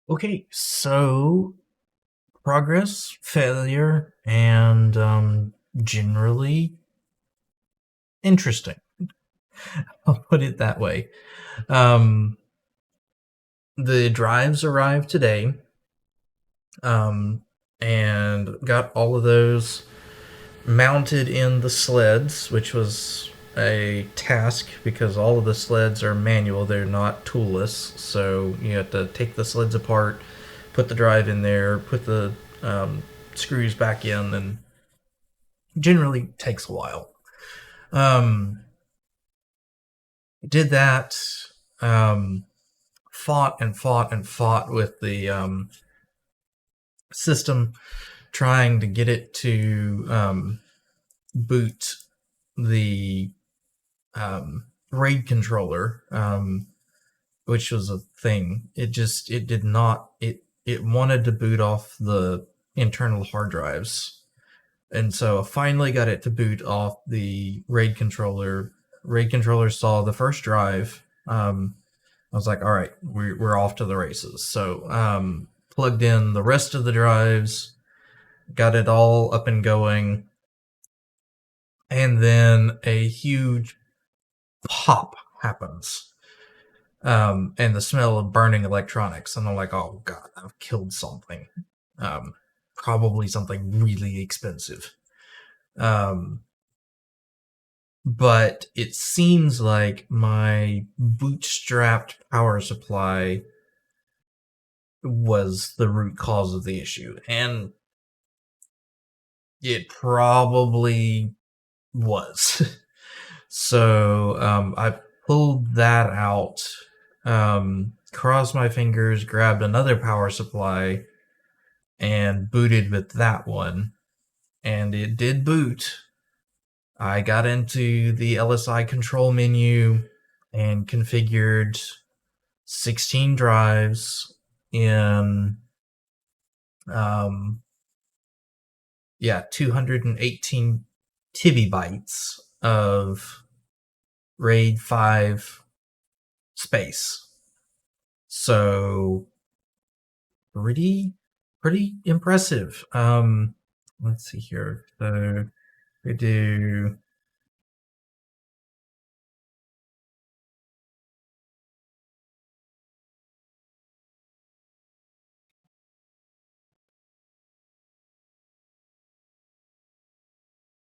Okay, so progress, failure, and generally interesting. I'll put it that way. Um, the drives arrived today, um, and got all of those mounted in the sleds, which was a task because all of the sleds are manual, they're not toolless. So you have to take the sleds apart, put the drive in there, put the screws back in, and generally takes a while. Um, did that. Um, fought and fought and fought with the system, trying to get it to boot the RAID controller, which was a thing. It did not. It wanted to boot off the internal hard drives. And so I finally got it to boot off the RAID controller. RAID controller saw the first drive. I was like, all right, we're off to the races. So plugged in the rest of the drives, got it all up and going, and then a huge pop happens. And the smell of burning electronics. And I'm like, oh God, I've killed something. Um, Probably something really expensive. Um, but it seems like my bootstrapped power supply was the root cause of the issue. And it probably was. So I pulled that out, crossed my fingers, grabbed another power supply, and booted with that one. And it did boot. I got into the LSI control menu and configured 16 drives in 218 TB of RAID 5 space. So pretty impressive. Let's see here. So we do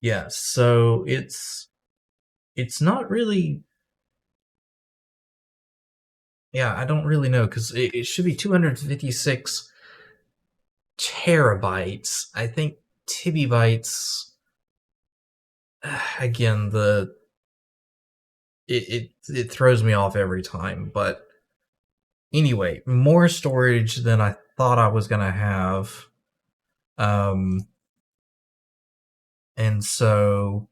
yeah, so it's not really yeah, I don't really know because it should be 256 terabytes. I think TB again it throws me off every time, but anyway, more storage than I thought I was gonna have. Um and so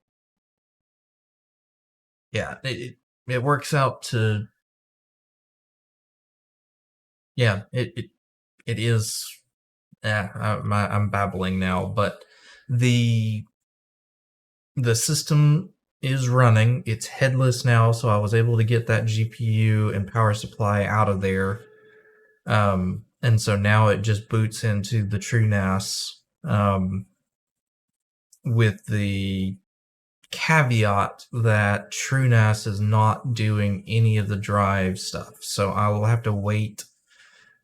yeah, it works out to yeah, it is I'm babbling now, but the the system is running. It's headless now, so I was able to get that GPU and power supply out of there. And so now it just boots into the TrueNAS with the caveat that TrueNAS is not doing any of the drive stuff. So I will have to wait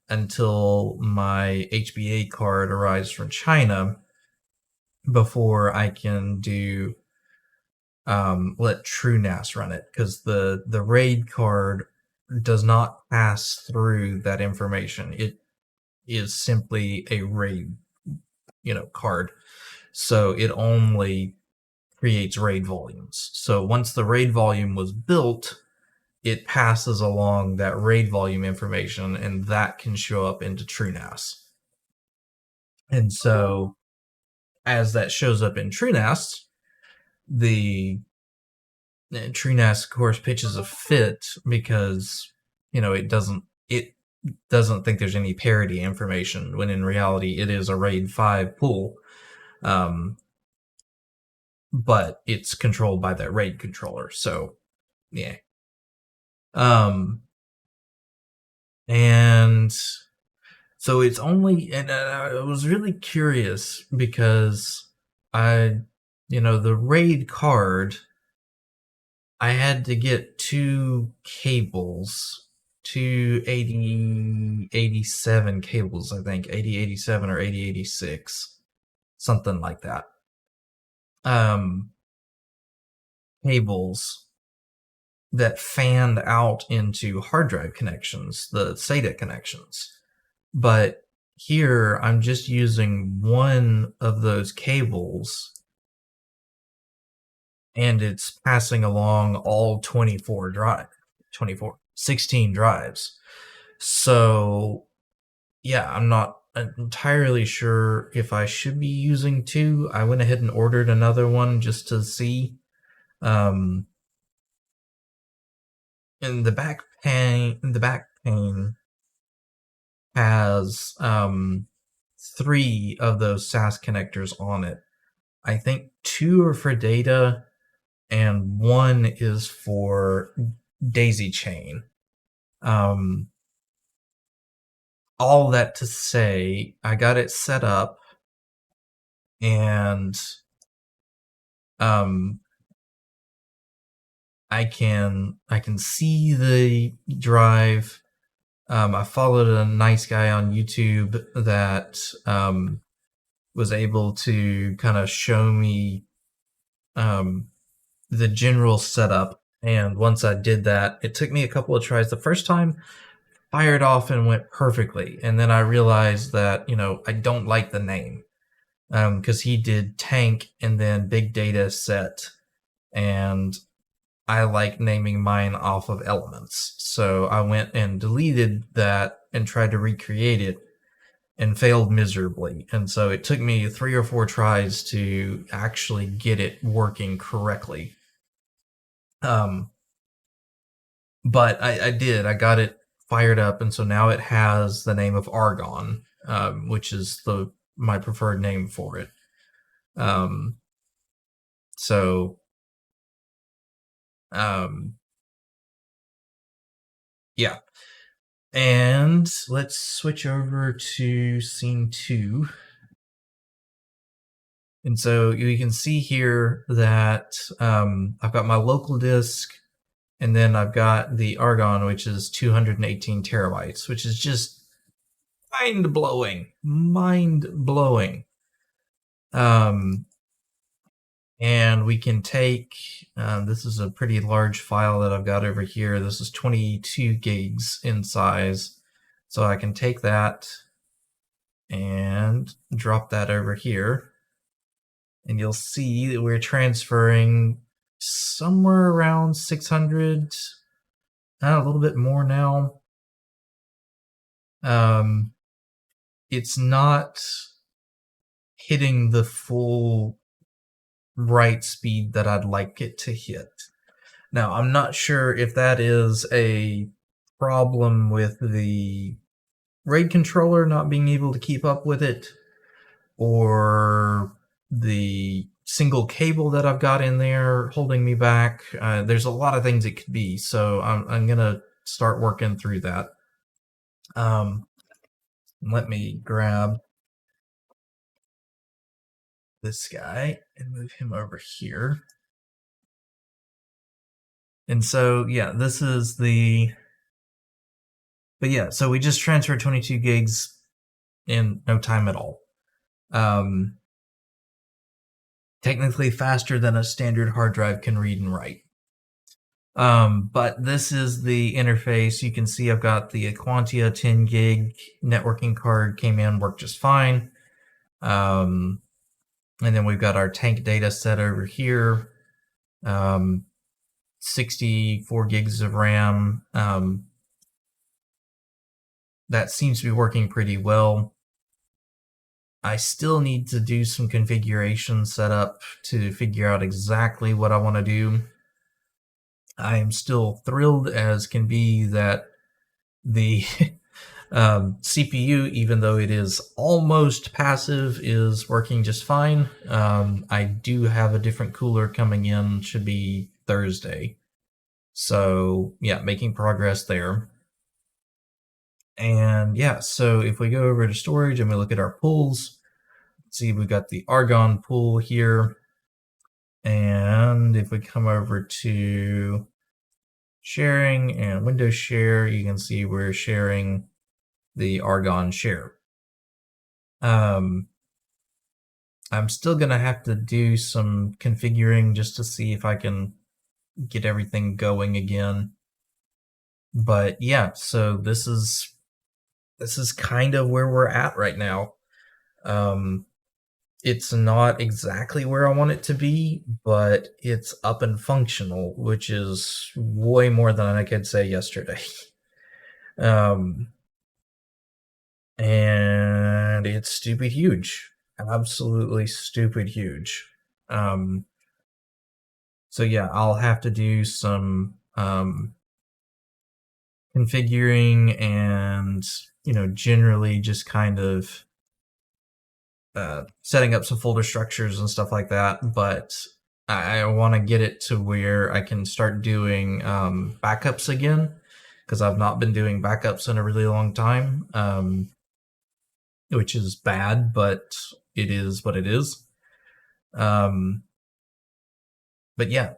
until my HBA card arrives from China before I can do let TrueNAS run it, because the RAID card does not pass through that information. It is simply a RAID, card. So it only creates RAID volumes. So once the RAID volume was built, it passes along that RAID volume information, and that can show up into TrueNAS. And so as that shows up in TrueNAS, the TrueNAS, of course, pitches a fit because it doesn't think there's any parity information, when in reality it is a RAID 5 pool, um, but it's controlled by that RAID controller. So yeah, um, and So it's only, and I was really curious because I, the RAID card, I had to get two cables, two 8087 cables, I think, 8087 or 8086, something like that. Um, Cables that fanned out into hard drive connections, the SATA connections. But here I'm just using one of those cables and it's passing along all 16 drives. So yeah, I'm not entirely sure if I should be using two. I went ahead and ordered another one just to see. Um, and the back pane has three of those SAS connectors on it. I think two are for data and one is for daisy chain. Um, all that to say, I got it set up and um, I can see the drive. I followed a nice guy on YouTube that was able to kind of show me um, the general setup. And once I did that, it took me a couple of tries. The first time, fired off and went perfectly. And then I realized that, I don't like the name because he did tank and then big data set. And I like naming mine off of elements. So I went and deleted that and tried to recreate it and failed miserably. And so it took me 3 or 4 tries to actually get it working correctly. But I did. I got it fired up, and so now it has the name of Argon, which is my preferred name for it. Um, so yeah, and let's switch over to scene 2. And so you can see here that I've got my local disk, and then I've got the Argon, which is 218 terabytes, which is just mind blowing. And we can take, this is a pretty large file that I've got over here. This is 22 gigs in size. So I can take that and drop that over here. And you'll see that we're transferring somewhere around 600, a little bit more now. It's not hitting the full write speed that I'd like it to hit. Now, I'm not sure if that is a problem with the RAID controller not being able to keep up with it, or the single cable that I've got in there holding me back. There's a lot of things it could be, so I'm gonna start working through that. Let me grab this guy and move him over here. And so, yeah, this is but yeah, so we just transferred 22 gigs in no time at all. Technically faster than a standard hard drive can read and write. But this is the interface. You can see I've got the Quantia 10 gig networking card came in, worked just fine. And then we've got our tank data set over here. 64 gigs of RAM. That seems to be working pretty well. I still need to do some configuration setup to figure out exactly what I want to do. I am still thrilled as can be that the CPU, even though it is almost passive, is working just fine. I do have a different cooler coming in, should be Thursday. So yeah, making progress there. And yeah, so if we go over to storage and we look at our pools, see we've got the argon pool here. And if we come over to sharing and Windows share, you can see we're sharing the argon share. I'm still gonna have to do some configuring just to see if I can get everything going again. But yeah, so this is kind of where we're at right now. It's not exactly where I want it to be, but it's up and functional, which is way more than I could say yesterday. And it's stupid huge. Absolutely stupid huge. So yeah, I'll have to do some configuring and, generally just kind of setting up some folder structures and stuff like that. But I want to get it to where I can start doing backups again, because I've not been doing backups in a really long time, which is bad, but it is what it is. But yeah,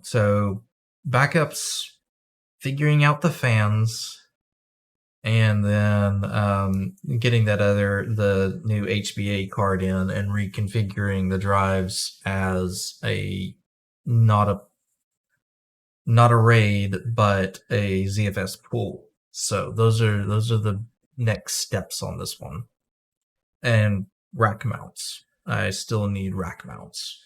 so backups, figuring out the fans, and then getting the new HBA card in and reconfiguring the drives as not a RAID but a ZFS pool. So those are the next steps on this one. And rack mounts. I still need rack mounts.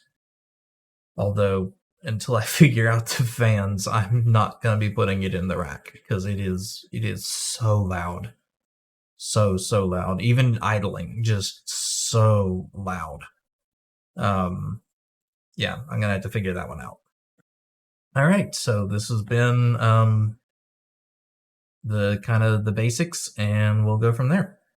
Although until I figure out the fans, I'm not gonna be putting it in the rack because it is so loud. So loud. Even idling, just so loud. Yeah, I'm gonna have to figure that one out. Alright, so this has been the kind of the basics, and we'll go from there.